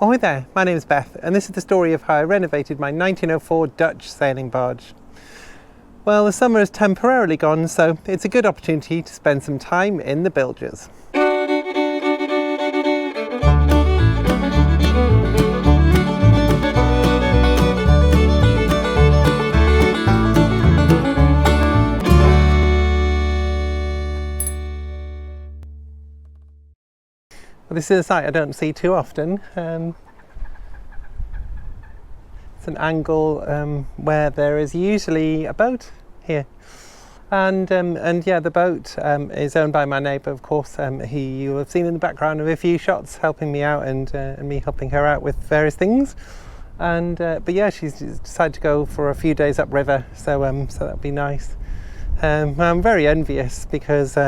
Ahoy there, my name is Beth, and this is the story of how I renovated my 1904 Dutch sailing barge. Well, the summer is temporarily gone, so it's a good opportunity to spend some time in the Bilges. Well, this is a sight I don't see too often. It's an angle where there is usually a boat here, and yeah, the boat is owned by my neighbour, of course. You have seen in the background of a few shots helping me out and me helping her out with various things. And but yeah, she's decided to go for a few days upriver, so that'd be nice. I'm very envious because.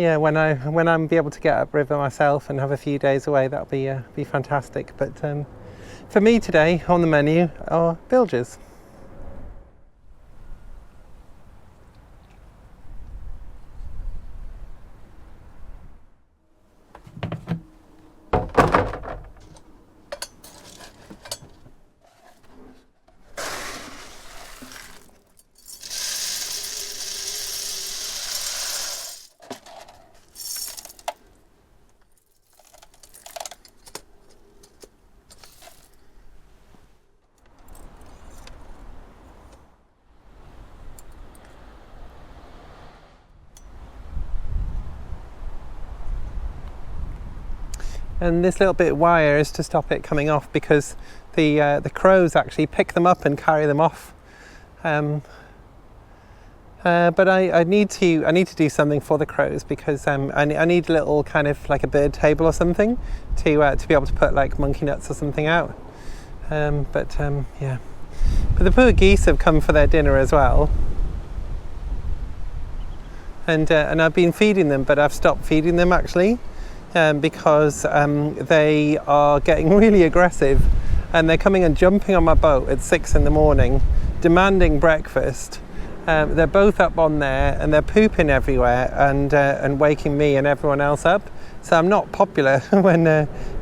Yeah, when I'm be able to get upriver myself and have a few days away, that'll be fantastic. But for me today, on the menu are bilges. And this little bit of wire is to stop it coming off, because the crows actually pick them up and carry them off. But I need to do something for the crows, because I need a little kind of like a bird table or something to be able to put like monkey nuts or something out. Yeah, but the poor geese have come for their dinner as well. And I've been feeding them, but I've stopped feeding them actually. Because they are getting really aggressive, and they're coming and jumping on my boat at 6 in the morning, demanding breakfast. They're both up on there and they're pooping everywhere and waking me and everyone else up. So I'm not popular when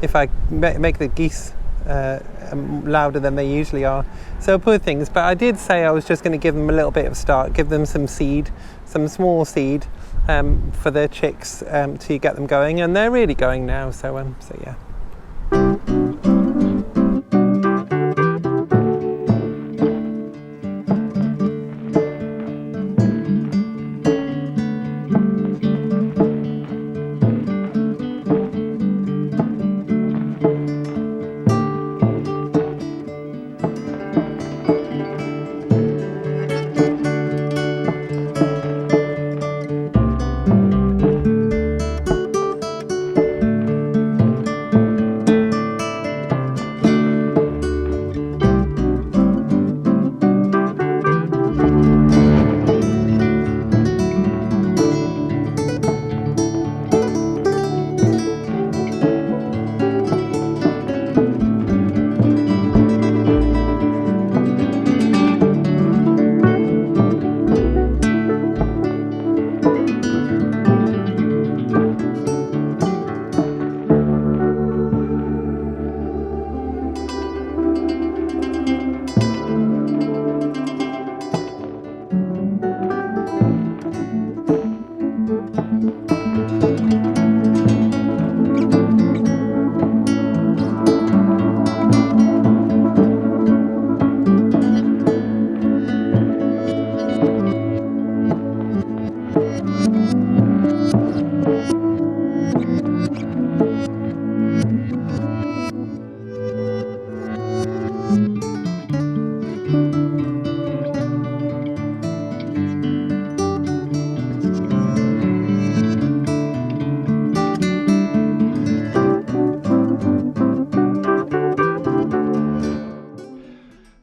if I make the geese louder than they usually are. So poor things. But I did say I was just going to give them a little bit of start, give them some seed, some small seed. For the chicks to get them going, and they're really going now, so yeah.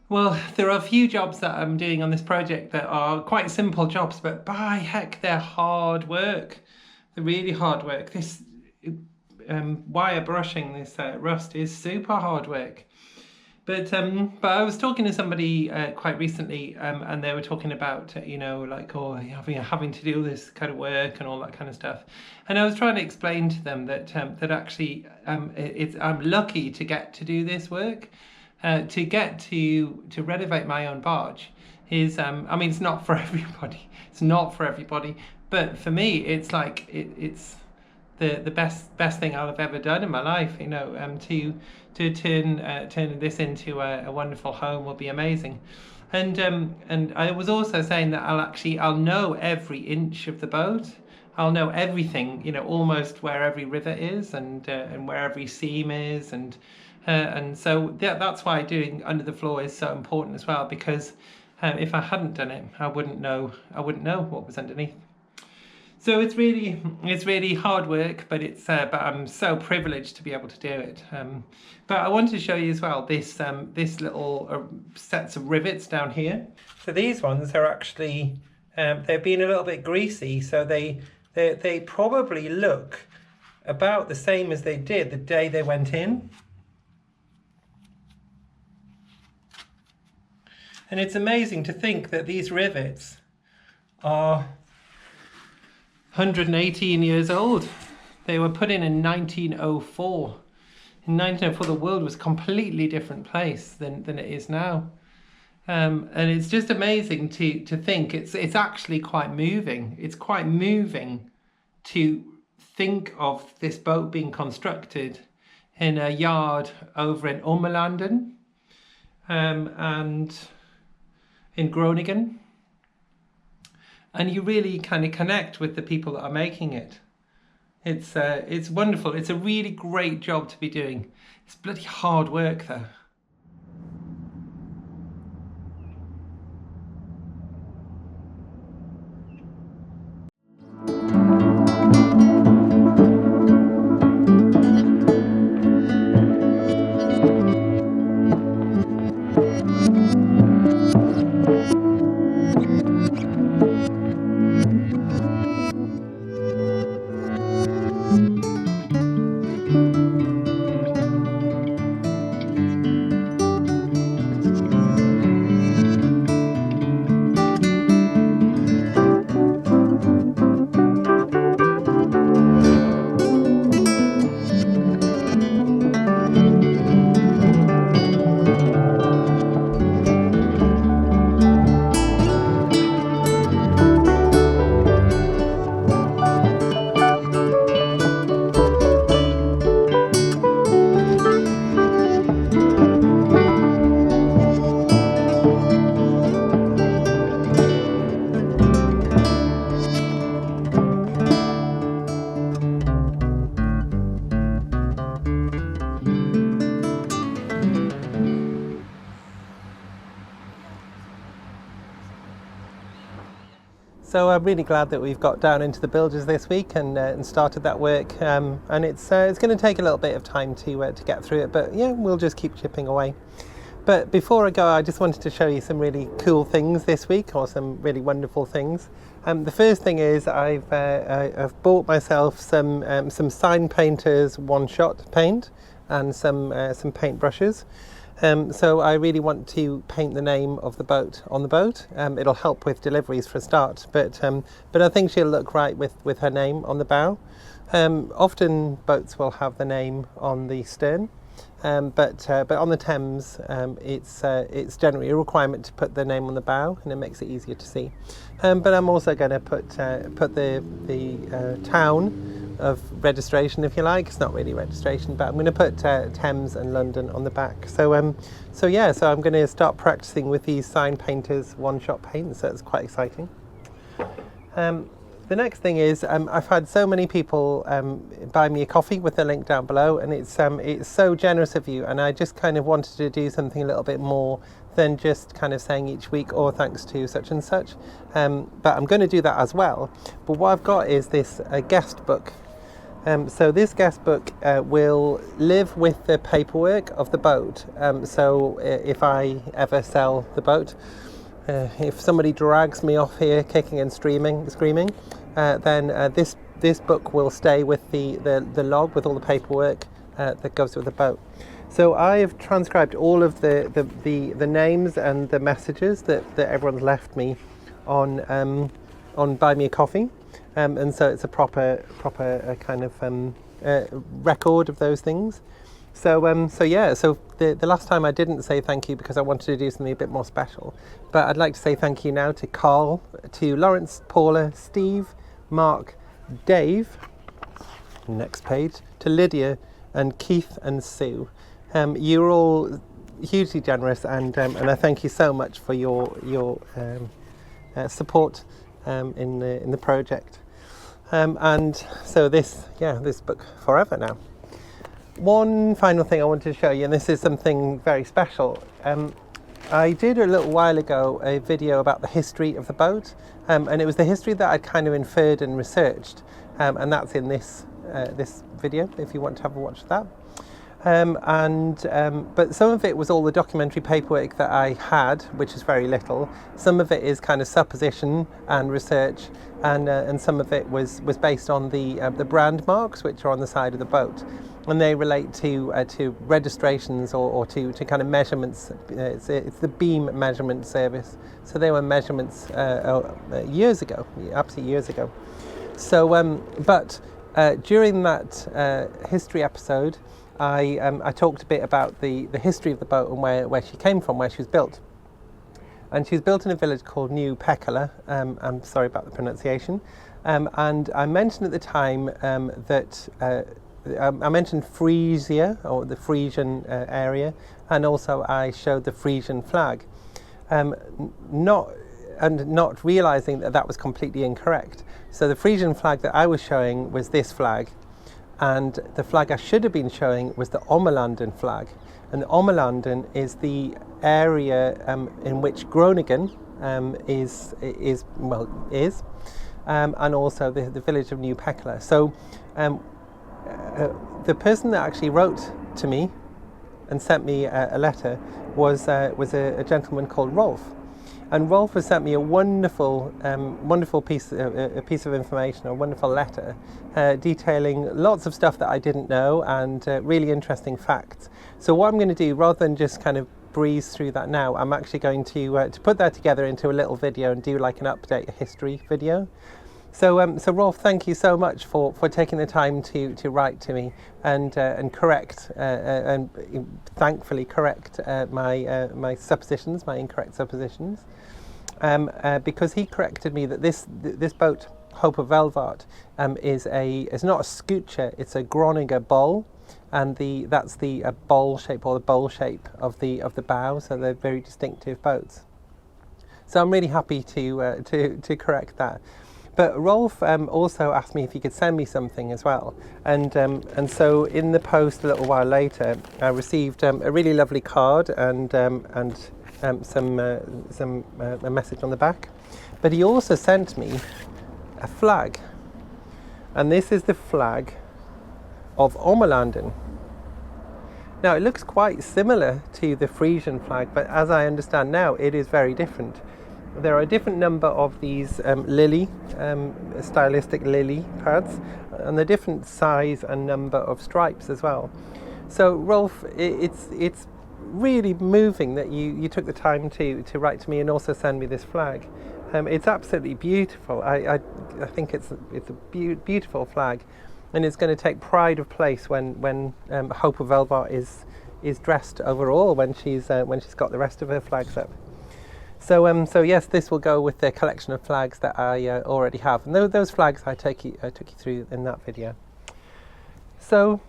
Well, there are a few jobs that I'm doing on this project that are quite simple jobs, but by heck, they're hard work. They're really hard work. This wire brushing, this rust is super hard work. But I was talking to somebody quite recently, and they were talking about like, oh, having to do this kind of work and all that kind of stuff. And I was trying to explain to them that that actually I'm lucky to get to do this work, to get to renovate my own barge. Is I mean, it's not for everybody. It's not for everybody. But for me, it's like it's the best thing I've ever done in my life. To turn this into a wonderful home will be amazing. And I was also saying that I'll know every inch of the boat. I'll know everything, almost where every rivet is and where every seam is, and so that's why doing under the floor is so important as well, because if I hadn't done it, I wouldn't know what was underneath. So it's really hard work, but but I'm so privileged to be able to do it. But I wanted to show you as well this little sets of rivets down here. So these ones are actually they've been a little bit greasy, so they probably look about the same as they did the day they went in. And it's amazing to think that these rivets are 118 years old. They were put in 1904. In 1904, the world was a completely different place than it is now. And it's just amazing to think it's actually quite moving. It's quite moving to think of this boat being constructed in a yard over in Ommelanden and in Groningen. And you really kind of connect with the people that are making it. It's wonderful. It's a really great job to be doing. It's bloody hard work though. So I'm really glad that we've got down into the Bilges this week and started that work. And it's going to take a little bit of time to get through it, but yeah, we'll just keep chipping away. But before I go, I just wanted to show you some really cool things this week, or some really wonderful things. The first thing is I've bought myself some sign painters one-shot paint and some paint brushes. So I really want to paint the name of the boat on the boat. It'll help with deliveries for a start, but I think she'll look right with her name on the bow. Often boats will have the name on the stern, but on the Thames it's generally a requirement to put the name on the bow, and it makes it easier to see. But I'm also going to put the town of registration, if you like. It's not really registration, but I'm going to put Thames and London on the back. So I'm going to start practicing with these sign painters one-shot paints. So it's quite exciting. The next thing is I've had so many people buy me a coffee with the link down below, and it's so generous of you, and I just kind of wanted to do something a little bit more than just kind of saying each week, or thanks to such and such. But I'm going to do that as well. But what I've got is this guest book. So this guest book will live with the paperwork of the boat. So if I ever sell the boat, if somebody drags me off here kicking and screaming, then this book will stay with the log with all the paperwork that goes with the boat. So I have transcribed all of the names and the messages that everyone's left me on Buy Me a Coffee, and so it's a proper kind of record of those things. So so the last time I didn't say thank you because I wanted to do something a bit more special, but I'd like to say thank you now to Carl, to Lawrence, Paula, Steve, Mark, Dave, next page, to Lydia and Keith and Sue. You're all hugely generous, and I thank you so much for your support in the project. And so this book forever now. One final thing I wanted to show you, and this is something very special. I did a little while ago a video about the history of the boat, and it was the history that I'd kind of inferred and researched, and that's in this video if you want to have a watch of that. But some of it was all the documentary paperwork that I had, which is very little. Some of it is kind of supposition and research, and some of it was based on the brand marks which are on the side of the boat, and they relate to registrations or to kind of measurements. It's the beam measurement service, so they were measurements years ago, absolutely years ago. So, but during that history episode, I talked a bit about the history of the boat and where she came from, where she was built. And she was built in a village called New Pekala. I'm sorry about the pronunciation. And I mentioned at the time that I mentioned Frisia, or the Frisian area, and also I showed the Frisian flag. Not realising that was completely incorrect. So the Frisian flag that I was showing was this flag, and the flag I should have been showing was the Ommelanden flag. And the Ommelanden is the area in which Groningen is, and also the village of New Pekala. So the person that actually wrote to me and sent me a letter was a gentleman called Rolf. And Rolf has sent me a wonderful piece of information, a wonderful letter, detailing lots of stuff that I didn't know and really interesting facts. So what I'm going to do, rather than just kind of breeze through that now, I'm actually going to put that together into a little video and do like an update, a history video. So Rolf, thank you so much for taking the time to write to me and correct and thankfully correct my suppositions, my incorrect suppositions. Because he corrected me that this boat, Hope of Velvaart, is not a scoocher, it's a Groninger bowl, and that's the bowl shape, or the bowl shape of the bow. So they're very distinctive boats. So I'm really happy to correct that. But Rolf also asked me if he could send me something as well, and so in the post a little while later, I received a really lovely card and a message on the back. But he also sent me a flag, and this is the flag of Ommelanden. Now it looks quite similar to the Frisian flag, but as I understand now, it is very different. There are a different number of these stylistic lily pads, and the different size and number of stripes as well. So Rolf, it's really moving that you took the time to write to me and also send me this flag. It's absolutely beautiful. I think it's a beautiful flag, and it's going to take pride of place when Hope of Velvaart is dressed overall, when she's got the rest of her flags up. So yes, this will go with the collection of flags that I already have, and those flags I took you through in that video. So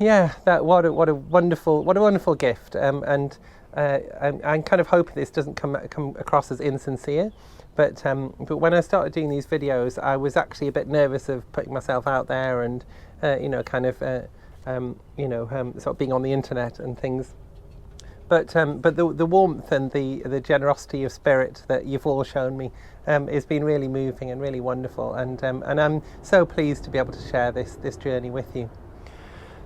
yeah, what a wonderful gift, and I'm kind of hoping this doesn't come across as insincere, but when I started doing these videos, I was actually a bit nervous of putting myself out there and sort of being on the internet and things. But the warmth and the generosity of spirit that you've all shown me has been really moving and really wonderful, and I'm so pleased to be able to share this journey with you.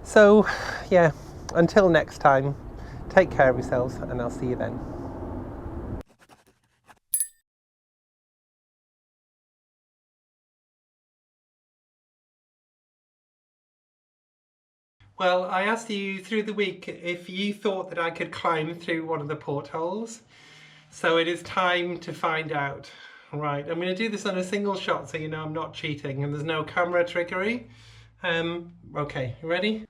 So yeah, until next time, take care of yourselves, and I'll see you then. Well, I asked you through the week if you thought that I could climb through one of the portholes. So it is time to find out. Right, I'm going to do this on a single shot so you know I'm not cheating and there's no camera trickery. Okay, you ready?